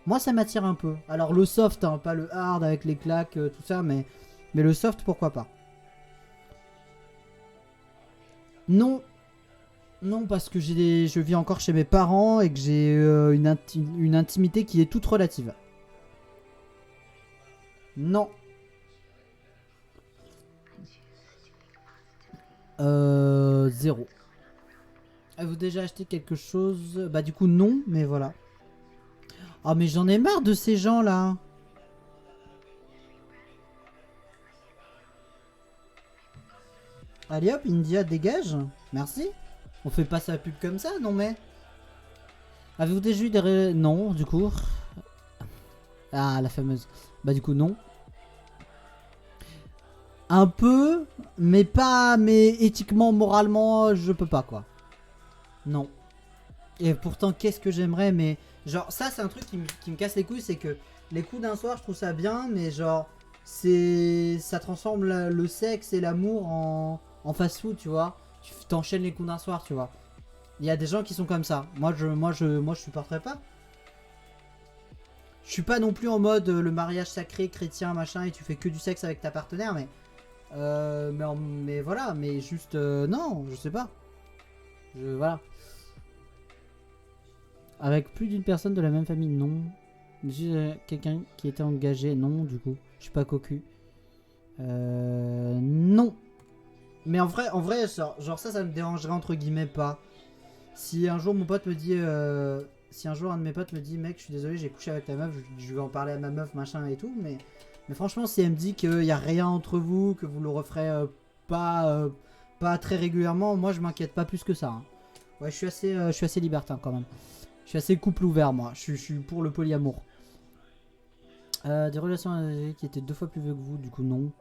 Moi, ça m'attire un peu. Alors, le soft, hein, pas le hard avec les claques, tout ça, mais le soft, pourquoi pas. Non. Non, parce que je vis encore chez mes parents et que j'ai une intimité qui est toute relative. Non. Zéro. Avez-vous déjà acheté quelque chose? Bah du coup non, mais voilà. Oh mais j'en ai marre de ces gens là. Allez hop, India dégage. Merci. On fait pas sa pub comme ça, non mais. Avez-vous déjà eu des... Non, du coup. Ah, la fameuse. Bah du coup non. Un peu, mais pas... Mais éthiquement, moralement, je peux pas quoi. Non. Et pourtant, qu'est-ce que j'aimerais, mais... Genre, ça c'est un truc qui me casse les couilles, c'est que les coups d'un soir, je trouve ça bien, mais genre... Ça transforme le sexe et l'amour en fast-food, tu vois. Tu t'enchaînes les coups d'un soir, tu vois. Il y a des gens qui sont comme ça. Moi, je supporterais pas. Je suis pas non plus en mode le mariage sacré, chrétien, machin, et tu fais que du sexe avec ta partenaire, mais... mais voilà, mais juste... non, je sais pas. Voilà. Avec plus d'une personne de la même famille, non. Juste quelqu'un qui était engagé, non, du coup. Je suis pas cocu. Non. Mais en vrai genre ça me dérangerait entre guillemets pas. Si un jour mon pote me dit... si un jour un de mes potes me dit, mec, je suis désolé, j'ai couché avec ta meuf, je vais en parler à ma meuf, machin et tout, mais franchement, si elle me dit qu'il n'y a rien entre vous, que vous le referez pas très régulièrement, moi je m'inquiète pas plus que ça. Hein. Ouais, je suis assez libertin quand même. Je suis assez couple ouvert, moi. Je suis pour le polyamour. Des relations qui étaient 2 fois plus vieux que vous, du coup, non.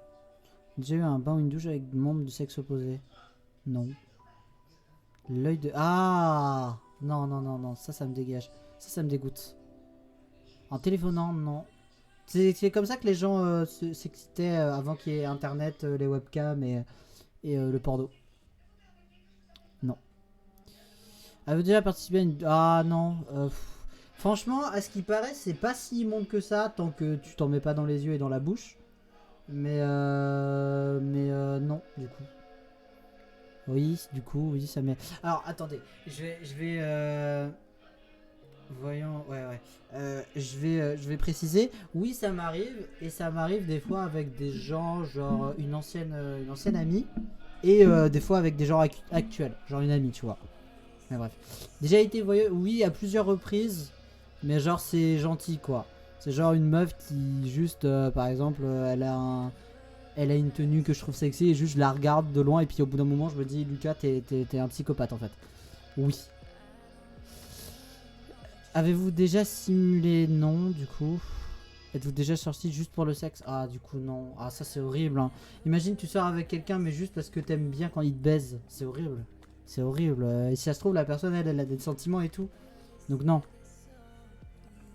J'ai eu un bain ou une douche avec des membres de sexe opposé. Non. L'œil de... Ah non, non, non, non. Ça me dégage. Ça me dégoûte. En téléphonant, non. C'est comme ça que les gens s'excitaient avant qu'il y ait internet, les webcams et le porno. Non. Avez-vous déjà participé à une... Ah non. Franchement, à ce qui paraît, c'est pas si immonde que ça tant que tu t'en mets pas dans les yeux et dans la bouche. Mais non, du coup. Oui, du coup, oui, ça met... Alors, attendez. Je vais voyons, ouais. Je vais préciser. Oui, ça m'arrive. Et ça m'arrive des fois avec des gens, genre une ancienne amie. Et des fois avec des gens actuels. Genre une amie, tu vois. Mais bref. Déjà été voyeux, oui, à plusieurs reprises. Mais genre, c'est gentil, quoi. C'est genre une meuf qui, juste, par exemple, elle a une tenue que je trouve sexy. Et juste, je la regarde de loin. Et puis au bout d'un moment, je me dis, Lucas, t'es un psychopathe, en fait. Oui. Avez-vous déjà simulé? Non, du coup. Êtes-vous déjà sorti juste pour le sexe? Ah, du coup, non. Ah, ça, c'est horrible. Hein. Imagine, tu sors avec quelqu'un, mais juste parce que t'aimes bien quand il te baise. C'est horrible. C'est horrible. Et si ça se trouve, la personne, elle a des sentiments et tout. Donc, non.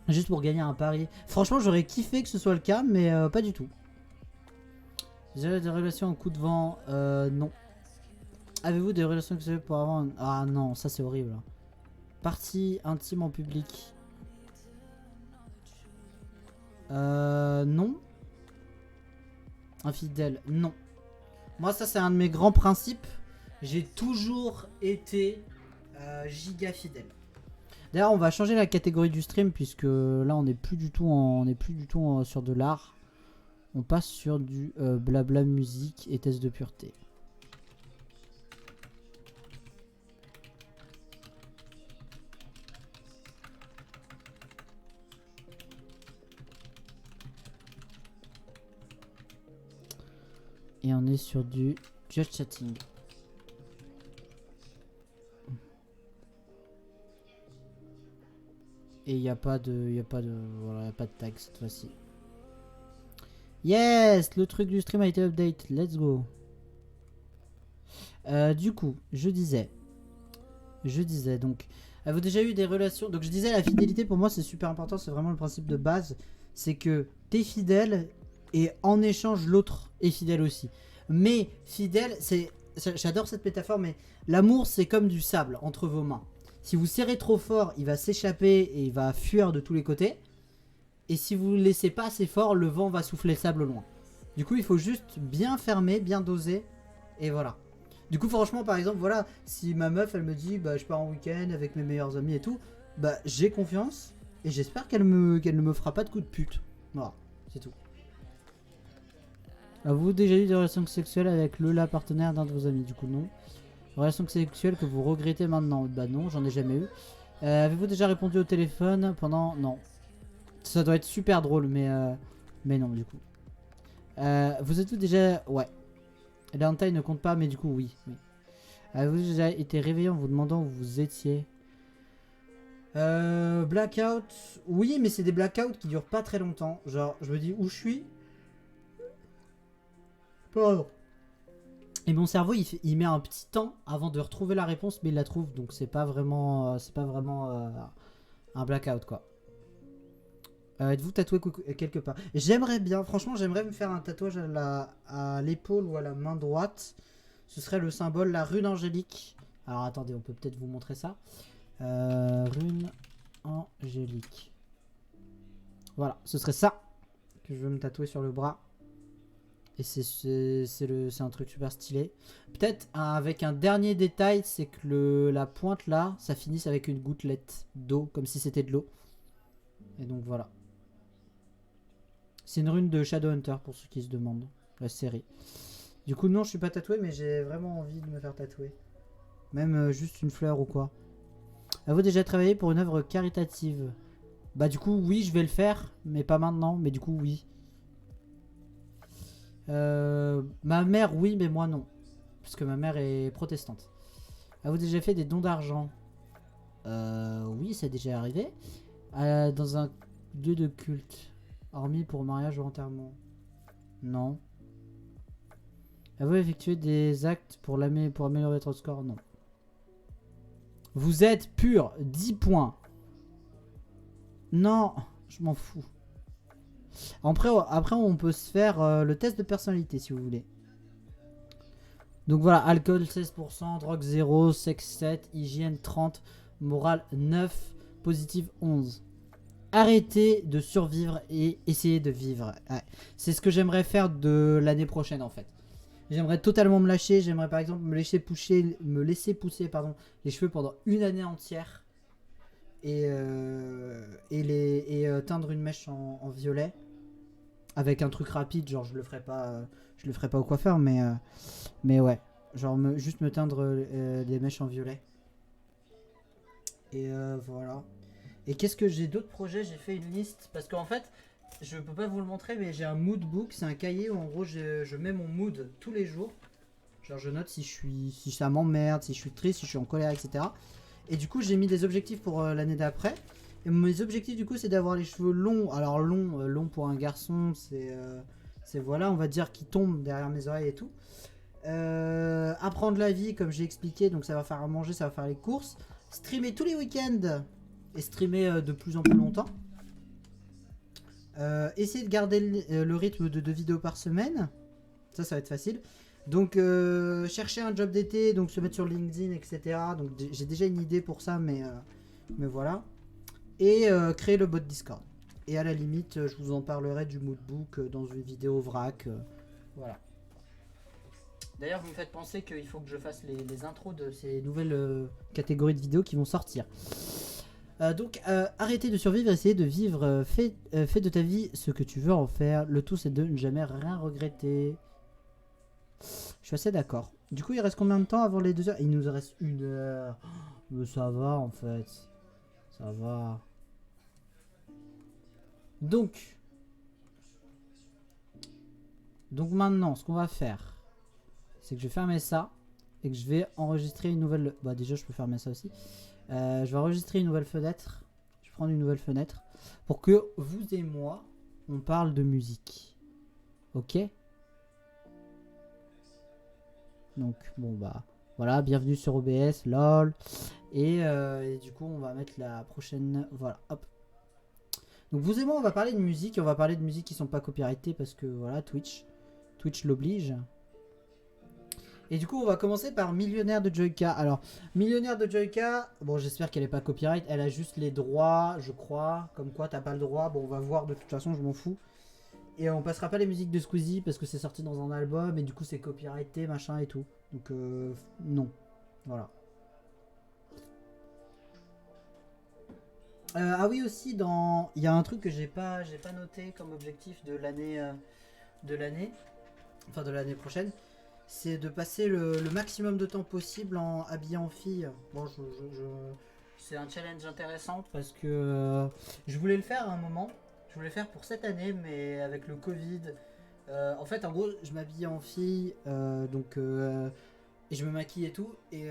Juste pour gagner un pari. Franchement, j'aurais kiffé que ce soit le cas, mais pas du tout. Déjà des relations en coup de vent? Non. Avez-vous des relations sexuelles pour avoir un... Ah, non, ça, c'est horrible. Partie intime en public. Non. Infidèle, non. Moi, ça, c'est un de mes grands principes. J'ai toujours été giga fidèle. D'ailleurs, on va changer la catégorie du stream puisque là, on n'est plus du tout, sur de l'art. On passe sur du blabla musique et test de pureté. Et on est sur du just chatting. Et il n'y a pas de, voilà, y a pas de tag cette fois-ci. Yes, le truc du stream a été update. Let's go. Du coup, je disais donc, avez-vous déjà eu des relations? Donc je disais la fidélité pour moi c'est super important, c'est vraiment le principe de base, c'est que t'es fidèle et en échange l'autre est fidèle aussi. Mais fidèle, j'adore cette métaphore, mais l'amour c'est comme du sable entre vos mains. Si vous serrez trop fort, il va s'échapper et il va fuir de tous les côtés. Et si vous ne le laissez pas assez fort, le vent va souffler le sable loin. Du coup, il faut juste bien fermer, bien doser. Et voilà. Du coup, franchement, par exemple, voilà, si ma meuf, elle me dit, bah, je pars en week-end avec mes meilleurs amis et tout, bah, j'ai confiance. Et j'espère qu'elle ne me fera pas de coup de pute. Voilà, c'est tout. Avez-vous déjà eu des relations sexuelles avec la partenaire d'un de vos amis? Du coup, non. Relation sexuelle que vous regrettez maintenant? Bah non, j'en ai jamais eu. Avez-vous déjà répondu au téléphone pendant... Non. Ça doit être super drôle, mais non, du coup. Vous êtes-vous déjà... Ouais. La hentai ne compte pas, mais du coup, oui. Avez-vous déjà été réveillé en vous demandant où vous étiez? Blackout. Oui, mais c'est des blackouts qui durent pas très longtemps. Genre, je me dis où je suis. Pardon. Et mon cerveau, il met un petit temps avant de retrouver la réponse, mais il la trouve. Donc c'est pas vraiment, un blackout, quoi. Êtes-vous tatoué quelque part? J'aimerais bien, franchement, j'aimerais me faire un tatouage à l'épaule ou à la main droite. Ce serait le symbole, la rune angélique. Alors attendez, on peut peut-être vous montrer ça. Rune angélique. Voilà, ce serait ça que je veux me tatouer sur le bras. Et c'est un truc super stylé. Peut-être avec un dernier détail, c'est que la pointe là, ça finisse avec une gouttelette d'eau, comme si c'était de l'eau. Et donc voilà. C'est une rune de Shadowhunter pour ceux qui se demandent, la série. Du coup non, je suis pas tatoué, mais j'ai vraiment envie de me faire tatouer. Même juste une fleur ou quoi. Avez-vous déjà travaillé pour une œuvre caritative? Bah du coup oui, je vais le faire, mais pas maintenant, mais du coup oui. Ma mère oui, mais moi non. Parce que ma mère est protestante. Avez-vous déjà fait des dons d'argent? Oui, c'est déjà arrivé. Dans un lieu de culte. Hormis pour mariage ou enterrement. Non. Avez-vous effectué des actes pour améliorer votre score? Non. Vous êtes pur. 10 points. Non, je m'en fous. Après, on peut se faire le test de personnalité si vous voulez. Donc voilà, alcool 16%, drogue 0, sexe 7, hygiène 30, morale 9, positive 11. Arrêtez de survivre et essayez de vivre. Ouais. C'est ce que j'aimerais faire de l'année prochaine en fait. J'aimerais totalement me lâcher. J'aimerais par exemple me laisser pousser les cheveux pendant une année entière. Et teindre une mèche en violet. Avec un truc rapide, genre je le ferai pas au coiffeur, mais ouais. Genre juste me teindre des mèches en violet. Et voilà. Et qu'est-ce que j'ai d'autres projets? J'ai fait une liste. Parce qu'en fait, je peux pas vous le montrer, mais j'ai un mood book. C'est un cahier où en gros je mets mon mood tous les jours. Genre je note si ça m'emmerde, si je suis triste, si je suis en colère, etc. Et du coup j'ai mis des objectifs pour l'année d'après. Et mes objectifs du coup c'est d'avoir les cheveux longs. Alors long pour un garçon, c'est voilà, on va dire qui tombe derrière mes oreilles et tout. Apprendre la vie comme j'ai expliqué, donc ça va faire à manger, ça va faire les courses. Streamer tous les week-ends et streamer de plus en plus longtemps. Essayer de garder le rythme de 2 vidéos par semaine. Ça va être facile. Donc chercher un job d'été, donc se mettre sur LinkedIn, etc. Donc j'ai déjà une idée pour ça, mais voilà. Et créer le bot Discord. Et à la limite, je vous en parlerai du moodbook dans une vidéo vrac. Voilà. D'ailleurs, vous me faites penser qu'il faut que je fasse les intros de ces nouvelles catégories de vidéos qui vont sortir. Arrêtez de survivre, essayez de vivre. Fais de ta vie ce que tu veux en faire. Le tout, c'est de ne jamais rien regretter. Je suis assez d'accord. Du coup, il reste combien de temps avant les 2 heures? Il nous reste 1 heure. Mais ça va, en fait. Ça va. Donc. Donc maintenant, ce qu'on va faire, c'est que je vais fermer ça. Et que je vais enregistrer une nouvelle... Bah déjà, je peux fermer ça aussi. Je vais enregistrer une nouvelle fenêtre. Je vais prendre une nouvelle fenêtre. Pour que vous et moi, on parle de musique. Ok? Donc, bon bah... Voilà, bienvenue sur OBS, lol. Et du coup, on va mettre la prochaine... Voilà, hop. Donc vous et moi, on va parler de musique. Et on va parler de musique qui sont pas copyrightées parce que, voilà, Twitch l'oblige. Et du coup, on va commencer par Millionnaire de Joyka. Alors, Millionnaire de Joyka, bon, j'espère qu'elle est pas copyright. Elle a juste les droits, je crois. Comme quoi, t'as pas le droit. Bon, on va voir de toute façon, je m'en fous. Et on passera pas les musiques de Squeezie parce que c'est sorti dans un album. Et du coup, c'est copyrighté, machin et tout. Donc, non. Voilà. Ah oui, aussi, dans... il y a un truc que j'ai pas noté comme objectif de l'année. Enfin, de l'année prochaine. C'est de passer le maximum de temps possible en habillé en fille. Bon, c'est un challenge intéressant parce que je voulais le faire à un moment. Je voulais le faire pour cette année, mais avec le Covid. En fait, en gros, je m'habille en fille, et je me maquille et tout. Et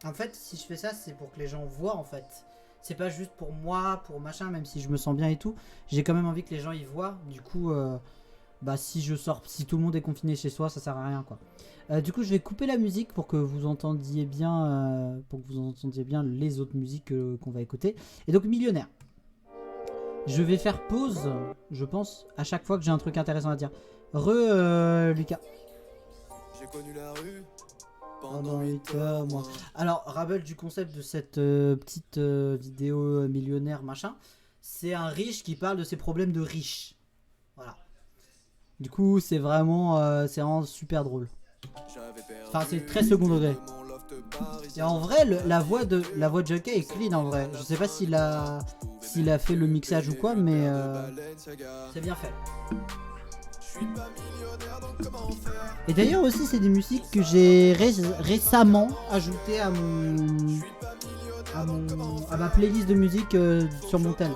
en fait, si je fais ça, c'est pour que les gens voient en fait. C'est pas juste pour moi, pour machin, même si je me sens bien et tout. J'ai quand même envie que les gens y voient. Du coup, bah si je sors, si tout le monde est confiné chez soi, ça sert à rien quoi. Du coup, je vais couper la musique pour que vous entendiez bien, les autres musiques qu'on va écouter. Et donc Millionnaire. Je vais faire pause, je pense, à chaque fois que j'ai un truc intéressant à dire. Lucas. J'ai connu la rue Pendant 8 heures, moi. Alors, rappel du concept de cette petite vidéo millionnaire machin. C'est un riche qui parle de ses problèmes de riche. Voilà. Du coup, c'est vraiment super drôle. Enfin, c'est très second degré. Et en vrai, la voix de Joker est clean en vrai. Je sais pas s'il a fait le mixage ou quoi, mais c'est bien fait. Et d'ailleurs aussi, c'est des musiques que j'ai récemment ajoutées à ma playlist de musique sur mon tel.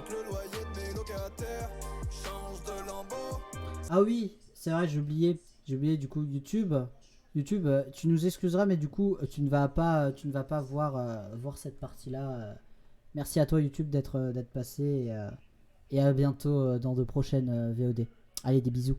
Ah oui, c'est vrai, j'ai oublié du coup YouTube. YouTube, tu nous excuseras, mais du coup, tu ne vas pas voir cette partie-là. Merci à toi YouTube d'être passé et à bientôt dans de prochaines VOD. Allez, des bisous.